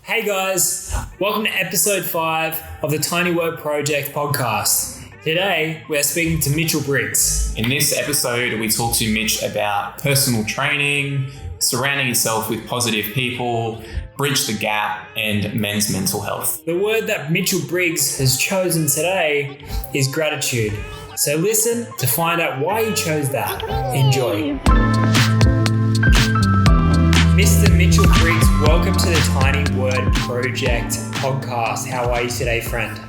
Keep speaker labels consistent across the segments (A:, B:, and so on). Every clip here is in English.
A: Hey guys, welcome to episode 5 of the Tiny Work Project podcast. Today, we're speaking to Mitchell Briggs.
B: In this episode, we talk to Mitch about personal training, surrounding yourself with positive people, bridge the gap, and men's mental health.
A: The word that Mitchell Briggs has chosen today is gratitude. So listen to find out why he chose that. Enjoy. Mr. Mitchell Briggs, welcome to the Tiny Word Project podcast. How are you today, friend?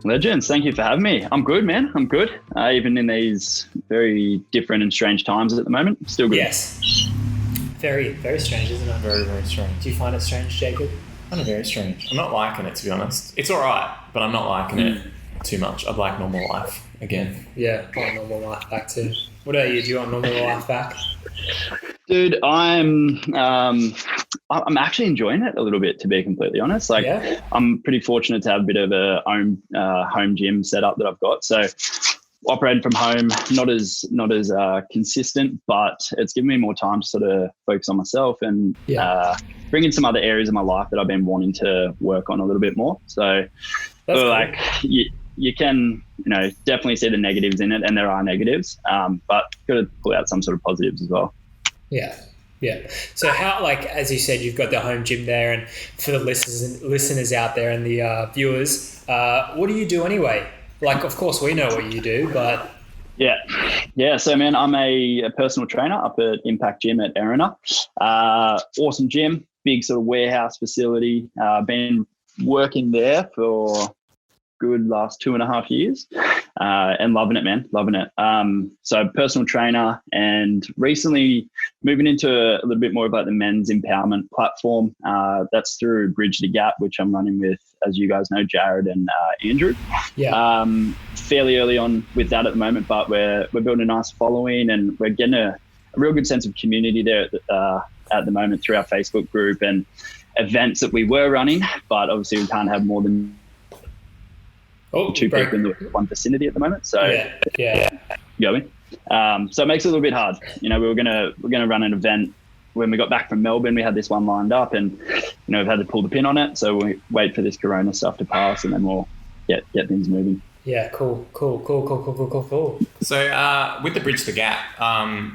C: Legends, thank you for having me. I'm good, man. I'm good. Even in these very different and strange times at the moment, still good.
A: Yes. Very, very strange, isn't it?
B: Very, very strange.
A: Do you find it strange, Jacob?
B: I find it very strange. I'm not liking it, to be honest. It's all right, but I'm not liking it too much. I'd like normal life again.
A: Yeah, I want normal life back too. What about you? Do you want normal life back?
C: Dude, I'm actually enjoying it a little bit, to be completely honest. I'm pretty fortunate to have a bit of a home gym setup that I've got. So operating from home, not as consistent, but it's given me more time to sort of focus on myself and bring in some other areas of my life that I've been wanting to work on a little bit more. So you can, definitely see the negatives in it, and there are negatives, but got to pull out some sort of positives as well.
A: Yeah. So how, as you said, you've got the home gym there, and for the listeners out there and the viewers, what do you do anyway? Of course we know what you do, but... Yeah. So, man, I'm a personal trainer up at Impact Gym at Erina. Awesome gym, big sort of warehouse facility. Been working there for good last 2.5 years and loving it, man. Loving it. So personal trainer, and recently moving into a little bit more about the men's empowerment platform. That's through Bridge the Gap, which I'm running with, as you guys know, Jared and Andrew. Yeah. Fairly early on with that at the moment, but we're building a nice following, and we're getting a real good sense of community there at the moment through our Facebook group and events that we were running, but obviously we can't have more than two people in the one vicinity at the moment. So going. So it makes it a little bit hard. We were gonna run an event when we got back from Melbourne. We had this one lined up, and we've had to pull the pin on it. So we wait for this Corona stuff to pass, and then we'll get things moving. Yeah, cool.
B: So with the Bridge the Gap,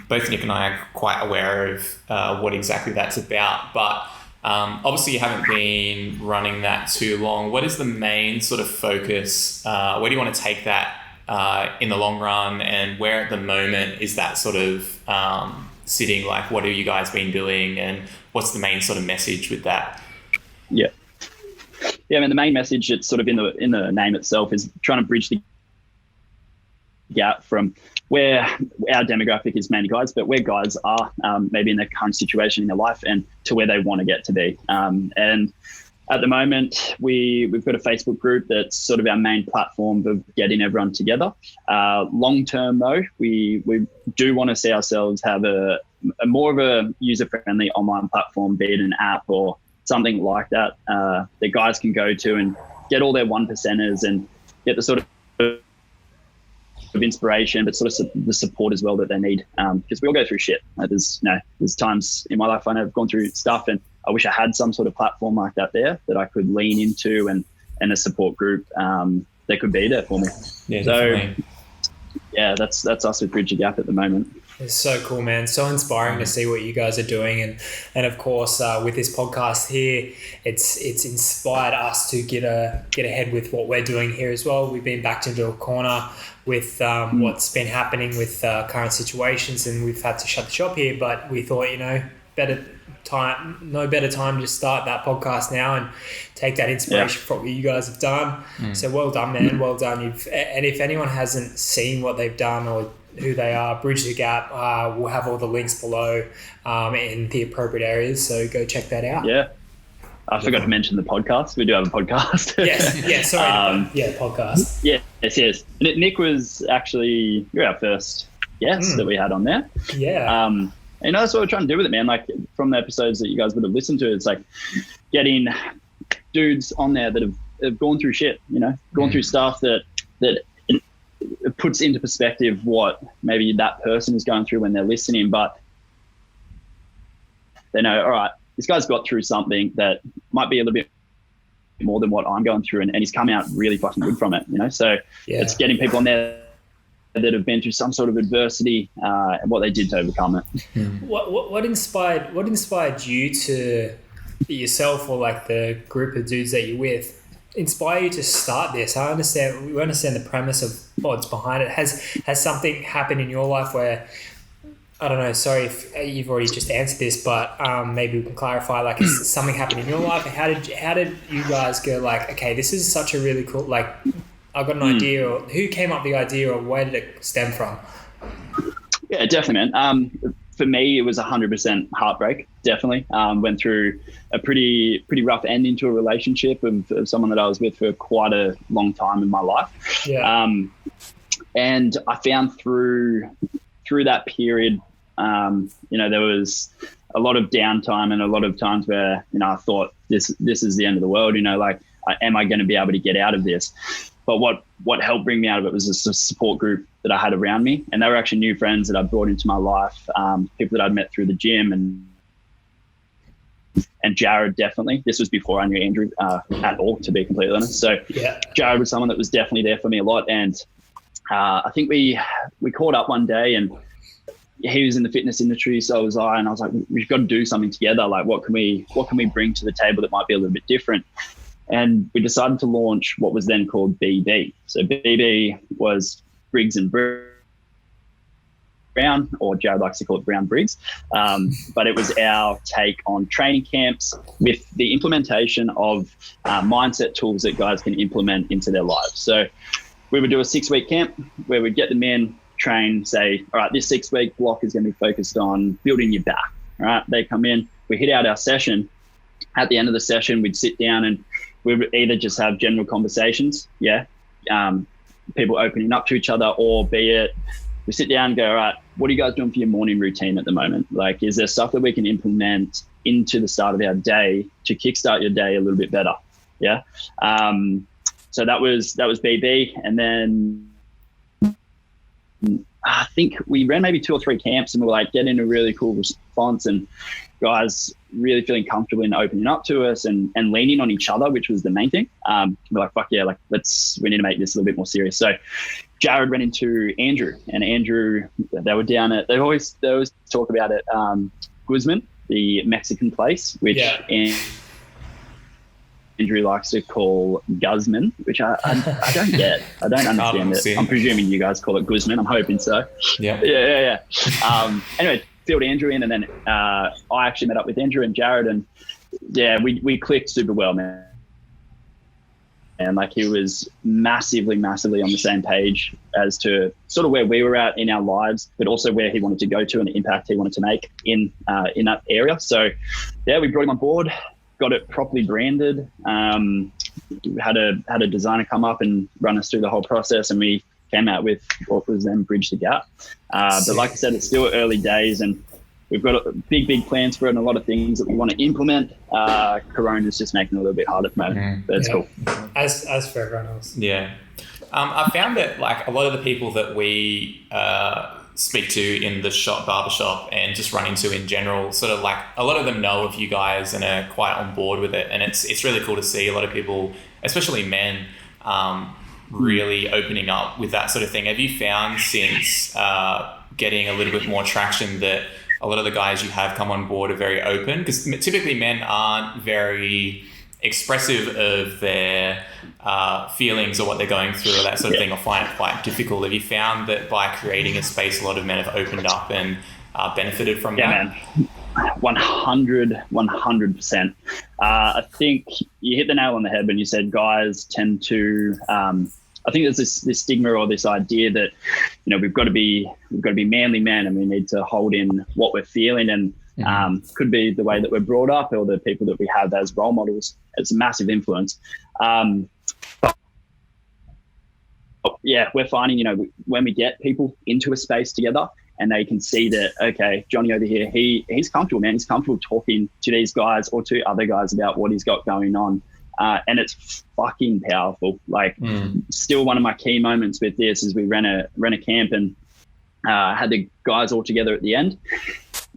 B: both Nick and I are quite aware of what exactly that's about, but obviously you haven't been running that too long. What is the main sort of focus? Where do you want to take that in the long run, and where at the moment is that sort of sitting? What have you guys been doing, and what's the main sort of message with that?
C: I mean, the main message, it's sort of in the name itself, is trying to bridge the gap from where our demographic is mainly guys, but where guys are maybe in their current situation in their life, and to where they want to get to be. And at the moment, we've got a Facebook group that's sort of our main platform of getting everyone together. Long term, though, we do want to see ourselves have a more of a user-friendly online platform, be it an app or something like that, that guys can go to and get all their 1%ers and get the sort of inspiration, but sort of the support as well that they need, because we all go through shit. There's times in my life I know I've gone through stuff, and I wish I had some sort of platform like that there that I could lean into, and a support group that could be there for me.
B: Yeah, definitely.
C: That's us with Bridge the Gap at the moment.
A: It's so cool, man. So inspiring to see what you guys are doing, and of course with this podcast here, it's inspired us to get ahead with what we're doing here as well. We've been backed into a corner with what's been happening with current situations, and we've had to shut the shop here. But we thought, no better time to start that podcast now and take that inspiration from what you guys have done. So well done, man. Well done. And if anyone hasn't seen what they've done or who they are, Bridge the Gap, we'll have all the links below in the appropriate areas, so go check that out.
C: I forgot to mention the podcast. We do have a podcast.
A: Podcast.
C: Yes. Nick was actually, you're our first guest that we had on there. That's what we're trying to do with it, man. From the episodes that you guys would have listened to, it's getting dudes on there that have gone through shit, gone through stuff that it puts into perspective what maybe that person is going through when they're listening, but they know, all right, this guy's got through something that might be a little bit more than what I'm going through, and he's come out really fucking good from it, you know? So it's getting people on there that have been through some sort of adversity and what they did to overcome it.
A: What inspired you to yourself, or like the group of dudes that you're with, inspire you to start this? We understand the premise of what's behind it. Has something happened in your life where, I don't know, sorry if you've already just answered this, but maybe we can clarify, like, has something happened in your life? How did you guys go, like, okay, this is such a really cool, like, I've got an idea, or who came up with the idea, or where did it stem from?
C: Yeah, definitely, man. For me, it was 100% heartbreak. Definitely went through a pretty rough ending to a relationship of someone that I was with for quite a long time in my life.
A: Yeah.
C: And I found through that period, there was a lot of downtime and a lot of times where, I thought this is the end of the world, like, am I going to be able to get out of this? But what helped bring me out of it was a support group that I had around me. And they were actually new friends that I brought into my life, people that I'd met through the gym, and Jared, definitely. This was before I knew Andrew at all, to be completely honest. So Jared was someone that was definitely there for me a lot. And I think we caught up one day, and he was in the fitness industry, so was I. And I was like, we've got to do something together. Like, what can we bring to the table that might be a little bit different? And we decided to launch what was then called BB. So BB was Briggs and Brown, or Jared likes to call it Brown Briggs. But it was our take on training camps with the implementation of mindset tools that guys can implement into their lives. So we would do a 6-week camp where we'd get them in, train, say, all right, this 6-week block is going to be focused on building your back. All right, they come in, we hit out our session. At the end of the session, we'd sit down and we would either just have general conversations, people opening up to each other, or be it we sit down and go, all right, what are you guys doing for your morning routine at the moment? Like, is there stuff that we can implement into the start of our day to kickstart your day a little bit better? Yeah. So that was BB. And then I think we ran maybe 2 or 3 camps, and we were like getting a really cool response, and guys really feeling comfortable in opening up to us and leaning on each other, which was the main thing. We're like, fuck yeah, like we need to make this a little bit more serious. So Jared ran into Andrew, and Andrew, they were down at, they always talk about it, Guzman, the Mexican place, which Andrew likes to call Guzman, which I don't get. I don't understand it. I'm presuming you guys call it Guzman. I'm hoping so. Yeah. Anyway, filled Andrew in, and then I actually met up with Andrew and Jared, and we clicked super well, man. And like, he was massively on the same page as to sort of where we were at in our lives, but also where he wanted to go to and the impact he wanted to make in that area. So we brought him on board, got it properly branded, had a designer come up and run us through the whole process, and we came out with what was then Bridge the Gap. But like I said, it's still early days, and we've got big plans for it and a lot of things that we want to implement. Corona's just making it a little bit harder at the moment, but it's cool.
A: As for everyone else.
B: Yeah. I found that like a lot of the people that we speak to in the barbershop and just run into in general, sort of like a lot of them know of you guys and are quite on board with it. And it's really cool to see a lot of people, especially men, really opening up with that sort of thing. Have you found since getting a little bit more traction that a lot of the guys you have come on board are very open? Because typically men aren't very expressive of their feelings or what they're going through or that sort of thing, or find it quite difficult. Have you found that by creating a space, a lot of men have opened up and benefited from that?
C: Man. 100%. I think you hit the nail on the head when you said guys tend to, I think there's this stigma or this idea that, we've got to be manly men, and we need to hold in what we're feeling, and could be the way that we're brought up or the people that we have as role models. It's a massive influence. We're finding, when we get people into a space together and they can see that, okay, Johnny over here, he's comfortable, man. He's comfortable talking to these guys or to other guys about what he's got going on. And it's fucking powerful. Like, still one of my key moments with this is we ran a camp and had the guys all together at the end.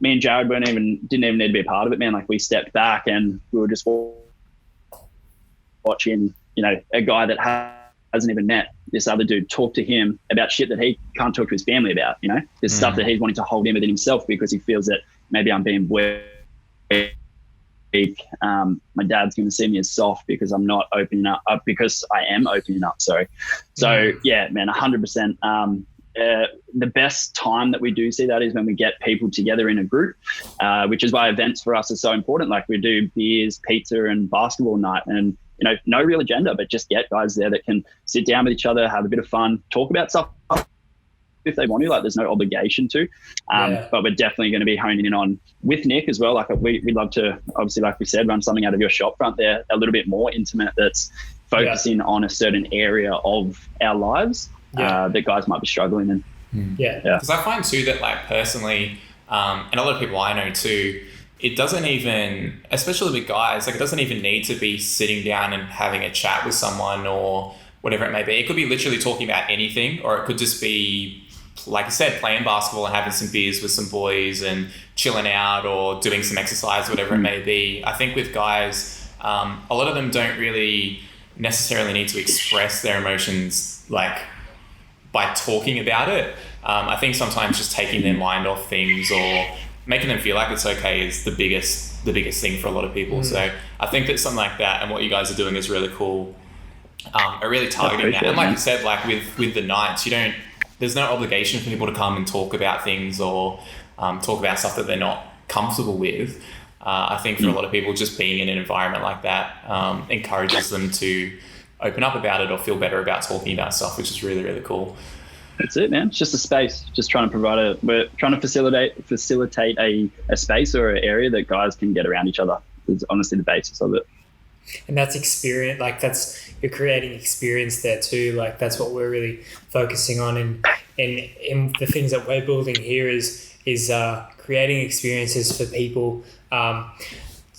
C: me and Jared didn't even need to be a part of it, man. Like we stepped back and we were just watching, a guy that hasn't even met this other dude talk to him about shit that he can't talk to his family about, There's stuff that he's wanting to hold in within himself because he feels that maybe I'm being weak. My dad's going to see me as soft because I'm not opening up, because I am opening up. Sorry. So yeah, man, 100%. The best time that we do see that is when we get people together in a group, which is why events for us are so important. Like we do beers, pizza and basketball night, and no real agenda, but just get guys there that can sit down with each other, have a bit of fun, talk about stuff if they want to. Like there's no obligation to, but we're definitely going to be honing in on with Nick as well. Like we'd love to, obviously, like we said, run something out of your shop front there, a little bit more intimate, that's focusing on a certain area of our lives that guys might be struggling in.
B: Because I find too that, like, personally, and a lot of people I know too, it doesn't even, especially with guys, like it doesn't even need to be sitting down and having a chat with someone or whatever it may be. It could be literally talking about anything, or it could just be, like I said, playing basketball and having some beers with some boys and chilling out or doing some exercise, whatever it may be. I think with guys, a lot of them don't really necessarily need to express their emotions like by talking about it. I think sometimes just taking their mind off things or making them feel like it's okay is the biggest thing for a lot of people. So I think that something like that and what you guys are doing is really cool. Are really targeting that. And like you said, like with the nights, there's no obligation for people to come and talk about things or talk about stuff that they're not comfortable with. I think for a lot of people, just being in an environment like that encourages them to open up about it or feel better about talking about stuff, which is really, really cool.
C: That's it, man. It's just a space. Just trying to we're trying to facilitate a space or an area that guys can get around each other. It's honestly the basis of it.
A: And that's experience, like you're creating experience there too. Like that's what we're really focusing on, and the things that we're building here is creating experiences for people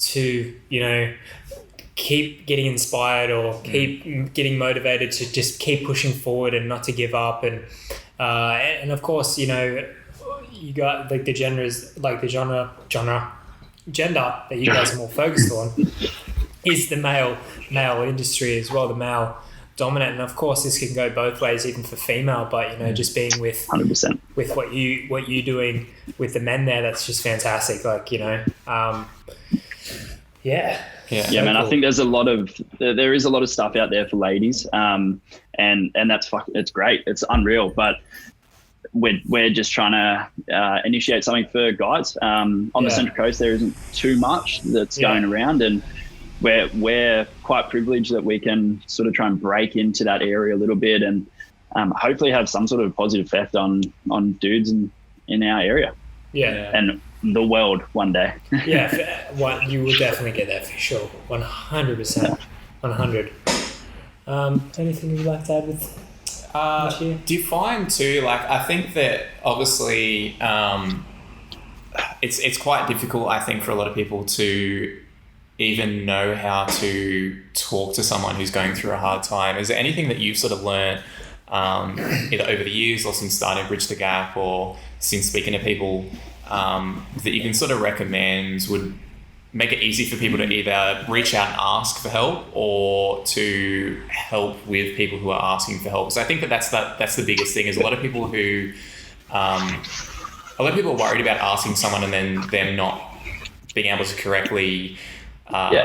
A: to keep getting inspired or keep getting motivated to just keep pushing forward and not to give up. And of course, you got like the genders, like the gender that you guys are more focused on is the male industry as well, the male dominant. And of course this can go both ways, even for female, but just being with
C: 100% with
A: what you're doing with the men there, that's just fantastic. Like so
C: man, cool. I think there is a lot of stuff out there for ladies, and that's it's great, it's unreal, but we're just trying to initiate something for guys. On the Central Coast there isn't too much that's going around, and we're quite privileged that we can sort of try and break into that area a little bit and hopefully have some sort of positive effect on dudes in our area. And the world one day. You will definitely get there for sure. 100%. 100.
A: Anything you'd like to add with
B: do you find too, like, I think that obviously it's quite difficult, I think, for a lot of people to even know how to talk to someone who's going through a hard time. Is there anything that you've sort of learned either over the years or since starting Bridge the Gap or since speaking to people that you can sort of recommend would make it easy for people to either reach out and ask for help or to help with people who are asking for help? So I think that's the biggest thing, is a lot of people are worried about asking someone and then them not being able to correctly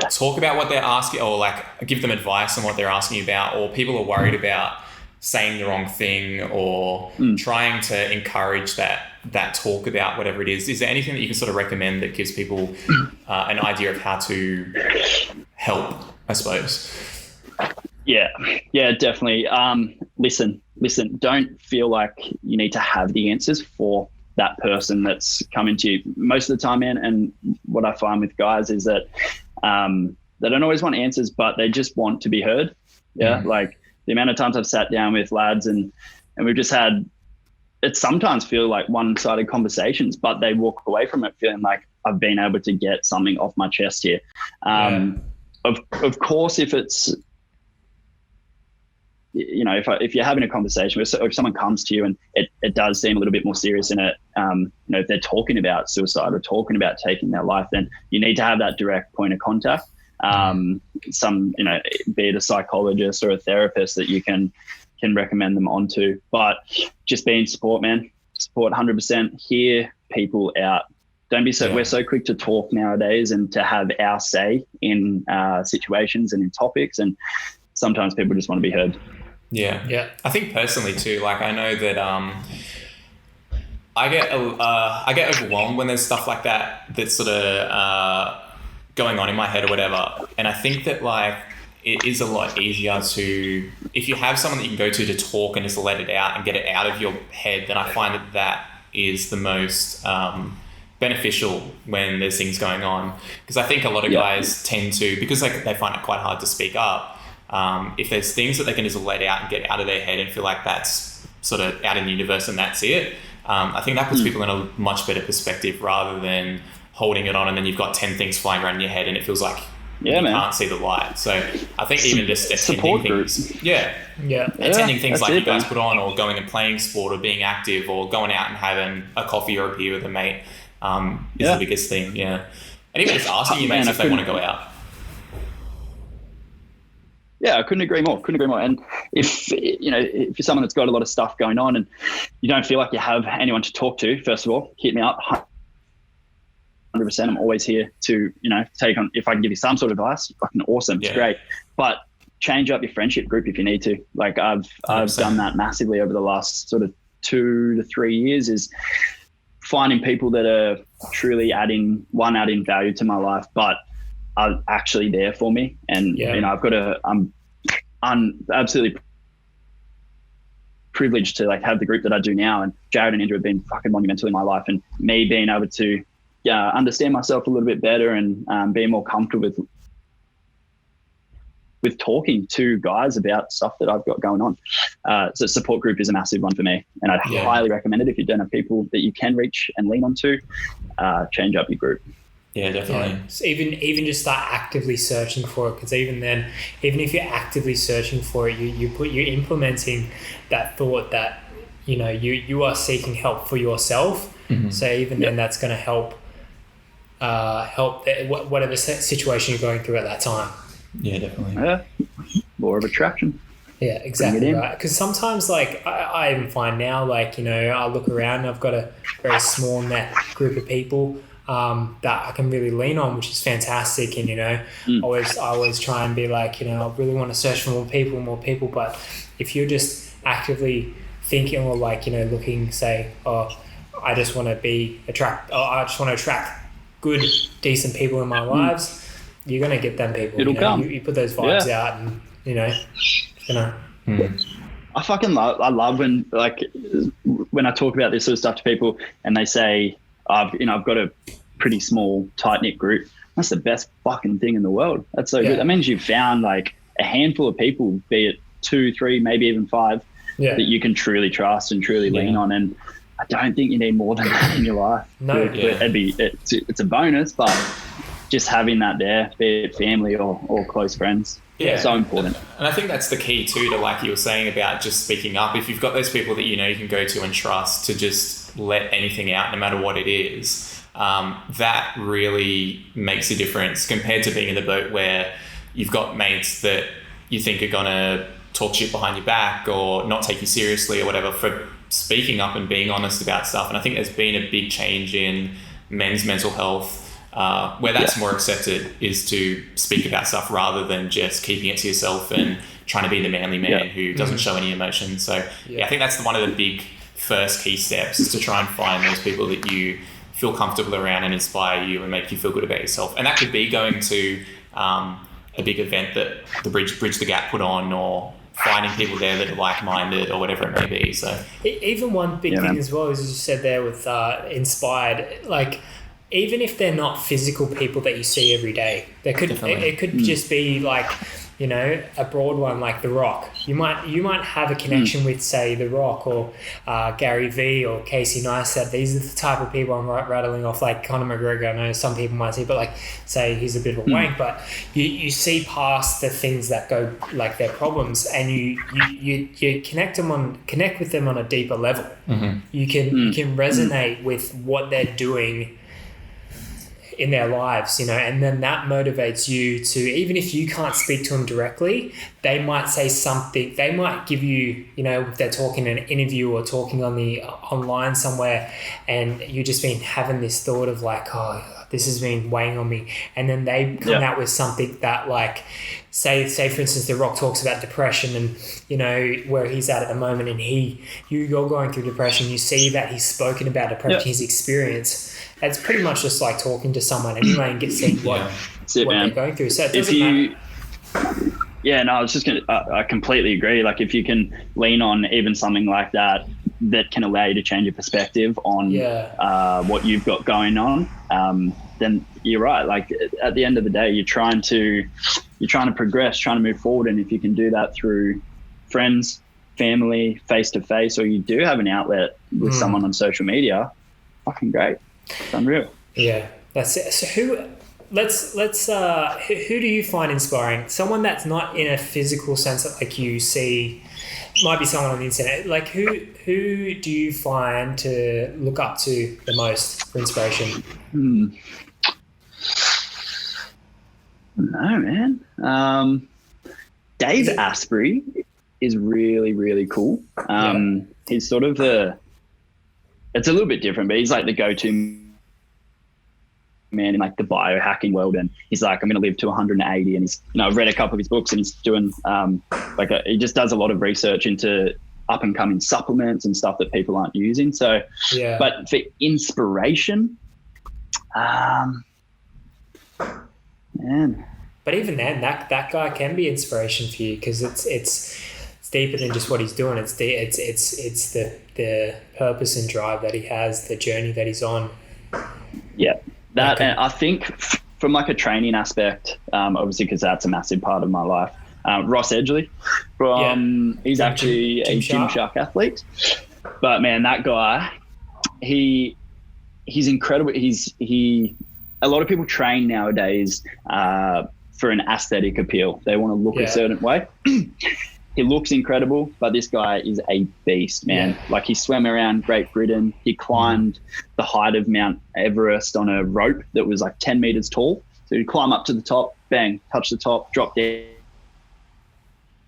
B: talk about what they're asking, or like give them advice on what they're asking about, or people are worried about saying the wrong thing or trying to encourage that talk about whatever it is. Is there anything that you can sort of recommend that gives people an idea of how to help, I suppose?
C: Yeah, definitely. Listen, don't feel like you need to have the answers for that person that's coming to you. Most of the time, man, and what I find with guys is that they don't always want answers, but they just want to be heard. Like the amount of times I've sat down with lads and we've just had, it sometimes feel like one-sided conversations, but they walk away from it feeling like I've been able to get something off my chest here. Of course, if it's you know, if you're having a conversation with, if someone comes to you and it does seem a little bit more serious in it, you know, if they're talking about suicide or talking about taking their life, then you need to have that direct point of contact. Some, you know, be it a psychologist or a therapist that you can recommend them onto. But just being support, man. Support 100%. Hear people out. Don't be so. We're so quick to talk nowadays and to have our say in situations and in topics, and sometimes people just want to be heard.
B: Yeah. I think personally too. Like I know that I get overwhelmed when there's stuff like that that's sort of going on in my head or whatever, and I think that like it is a lot easier to, if you have someone that you can go to talk and just let it out and get it out of your head, then I find that is the most beneficial when there's things going on. Because I think a lot of guys tend to, because like they find it quite hard to speak up, if there's things that they can just let out and get out of their head and feel like that's sort of out in the universe and that's it, I think that puts people in a much better perspective rather than holding it on and then you've got 10 things flying around in your head and it feels like you can't see the light. So I think even just attending things, attending things like you guys put on, or going and playing sport, or being active, or going out and having a coffee or a beer with a mate is the biggest thing. Yeah, and even just asking your mates if they want to go out.
C: Yeah, I couldn't agree more. And if you're someone that's got a lot of stuff going on and you don't feel like you have anyone to talk to, first of all, hit me up. 100%. I'm always here to, you know, take on, if I can give you some sort of advice, fucking awesome. It's great. But change up your friendship group if you need to. Like I've done that massively over the last sort of 2 to 3 years, is finding people that are truly adding value to my life, but are actually there for me. And, you know, I'm absolutely privileged to like have the group that I do now. And Jared and Andrew have been fucking monumental in my life, and me being able to understand myself a little bit better and being more comfortable with talking to guys about stuff that I've got going on. So support group is a massive one for me, and I'd highly recommend it if you don't have people that you can reach and lean onto. Change up your group.
B: Yeah, definitely.
A: Yeah. So even just start actively searching for it, because even then, even if you're actively searching for it, you're implementing that thought that, you know, you are seeking help for yourself. So even then, that's going to help whatever situation you're going through at that time.
B: Yeah, definitely.
C: Yeah, law of attraction.
A: Yeah, exactly right. Because sometimes, like, I even find now, like, you know, I look around and I've got a very small net group of people that I can really lean on, which is fantastic. And, you know, I always try and be like, you know, I really want to search for more people. But if you're just actively thinking, or like, you know, looking, say, I just want to attract good, decent people in my lives, you're going to get them people.
C: It'll come.
A: You put those vibes out, and, you know. I love when I talk about this sort of stuff to people and they say, I've got a pretty small, tight-knit group. That's the best fucking thing in the world. That's so good. That means you've found like a handful of people, be it 2, 3, maybe even 5, that you can truly trust and truly lean on. And I don't think you need more than that in your life. No,
C: it's a bonus, but just having that there, be it family or close friends, so important.
B: And I think that's the key too, to like you were saying about just speaking up. If you've got those people that you know you can go to and trust to just let anything out, no matter what it is, that really makes a difference compared to being in the boat where you've got mates that you think are gonna talk shit behind your back or not take you seriously or whatever for speaking up and being honest about stuff. And I think there's been a big change in men's mental health, where that's more accepted, is to speak about stuff rather than just keeping it to yourself and trying to be the manly man who doesn't show any emotion. So I think that's one of the big first key steps, is to try and find those people that you feel comfortable around and inspire you and make you feel good about yourself. And that could be going to a big event that the Bridge the Gap put on, or finding people there that are like-minded, or whatever it may be. So
A: even one big thing as well, as you said there with inspired, like, even if they're not physical people that you see every day, it could just be like a broad one like The Rock. You might have a connection with, say, The Rock or Gary Vee or Casey Neistat. These are the type of people I'm rattling off, like Conor McGregor. I know some people might say, but like, say he's a bit of a wank, but you see past the things that go like their problems, and you connect with them on a deeper level. You can resonate with what they're doing in their lives, and then that motivates you to, even if you can't speak to them directly, they might say something, they might give you, if they're talking in an interview or talking on the online somewhere, and you've just been having this thought of like, oh, this has been weighing on me, and then they come out with something that, like, say for instance, The Rock talks about depression and where he's at the moment, and you're going through depression, you see that he's spoken about depression, his experience. It's pretty much just like talking to someone anyway and seeing what they're going through. So it doesn't matter.
C: Yeah, no, I was just going to, I completely agree. Like, if you can lean on even something like that can allow you to change your perspective on what you've got going on, then you're right. Like, at the end of the day, you're trying to progress, trying to move forward. And if you can do that through friends, family, face to face, or you do have an outlet with someone on social media, fucking great. It's unreal.
A: Yeah, that's it. So who do you find inspiring? Someone that's not in a physical sense that, like, you see, might be someone on the internet. Like, who do you find to look up to the most for inspiration?
C: No, man. Dave Asprey is really, really cool. He's sort of it's a little bit different, but he's like the go-to man in like the biohacking world. And he's like, I'm going to live to 180. And he's, I've read a couple of his books, and he's doing he just does a lot of research into up and coming supplements and stuff that people aren't using. So, but for inspiration, man.
A: But even then, that guy can be inspiration for you, because it's deeper than just what he's doing. It's the purpose and drive that he has, the journey that he's on. And
C: I think from like a training aspect, obviously, because that's a massive part of my life. Ross Edgley, he's actually a Gymshark athlete, but man, that guy, he's incredible. A lot of people train nowadays for an aesthetic appeal. They want to look a certain way. He looks incredible, but this guy is a beast, man. Like, he swam around Great Britain. He climbed the height of Mount Everest on a rope that was like 10 meters tall. So he'd climb up to the top, bang, touch the top, drop down,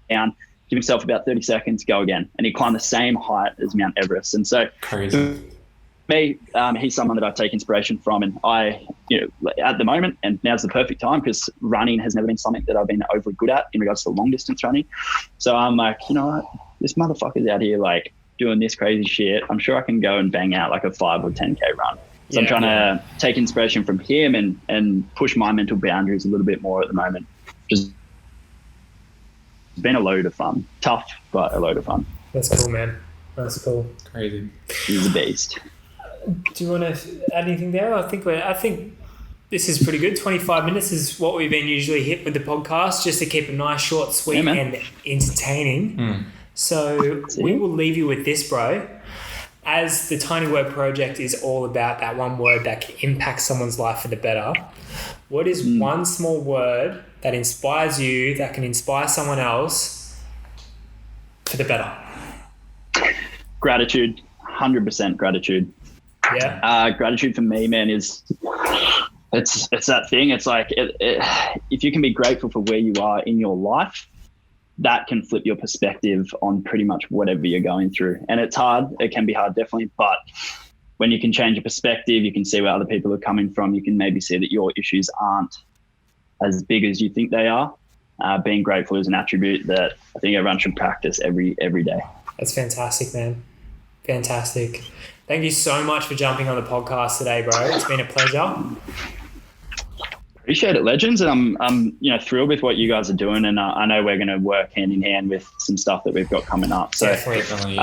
C: give himself about 30 seconds, go again. And he'd climb the same height as Mount Everest. And so
B: crazy.
C: Me, he's someone that I take inspiration from, and I, at the moment, and now's the perfect time, because running has never been something that I've been overly good at in regards to long distance running. So I'm like, what? This motherfucker's out here like doing this crazy shit. I'm sure I can go and bang out like a 5 or 10K run. So I'm trying to take inspiration from him and push my mental boundaries a little bit more at the moment. Just been a load of fun. Tough, but a load of fun.
A: That's cool, man. That's cool.
B: Crazy.
C: He's a beast.
A: Do you want to add anything there? I think this is pretty good. 25 minutes is what we've been usually hit with the podcast, just to keep it nice, short, sweet, and entertaining. So we will leave you with this, bro. As the Tiny Word Project is all about that one word that can impact someone's life for the better, what is one small word that inspires you, that can inspire someone else for the better?
C: Gratitude. 100% gratitude. Gratitude for me, man, is it's that thing. It's like if you can be grateful for where you are in your life, that can flip your perspective on pretty much whatever you're going through. And it's hard. It can be hard, definitely. But when you can change your perspective, you can see where other people are coming from. You can maybe see that your issues aren't as big as you think they are. Being grateful is an attribute that I think everyone should practice every day. That's
A: fantastic, man. Fantastic. Thank you so much for jumping on the podcast today, bro. It's been a pleasure.
C: Appreciate it, legends. And I'm thrilled with what you guys are doing. And I know we're going to work hand in hand with some stuff that we've got coming up. So
B: definitely.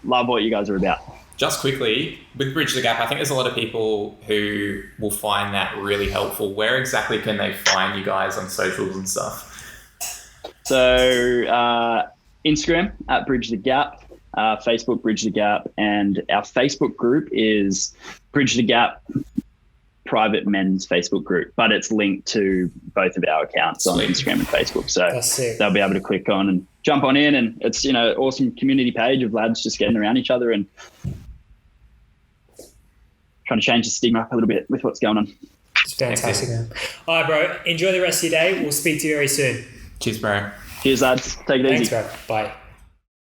C: Love what you guys are about.
B: Just quickly, with Bridge the Gap, I think there's a lot of people who will find that really helpful. Where exactly can they find you guys on socials and stuff?
C: So Instagram at Bridge the Gap, Facebook Bridge the Gap, and our Facebook group is Bridge the Gap Private Men's Facebook group, but it's linked to both of our accounts on Instagram and Facebook. So they'll be able to click on and jump on in, and it's, you know, awesome community page of lads just getting around each other and trying to change the stigma up a little bit with what's going on.
A: It's fantastic, man. All right, bro. Enjoy the rest of your day. We'll speak to you very soon.
B: Cheers, bro.
C: Cheers, lads. Take it easy.
A: Thanks, bro. Bye.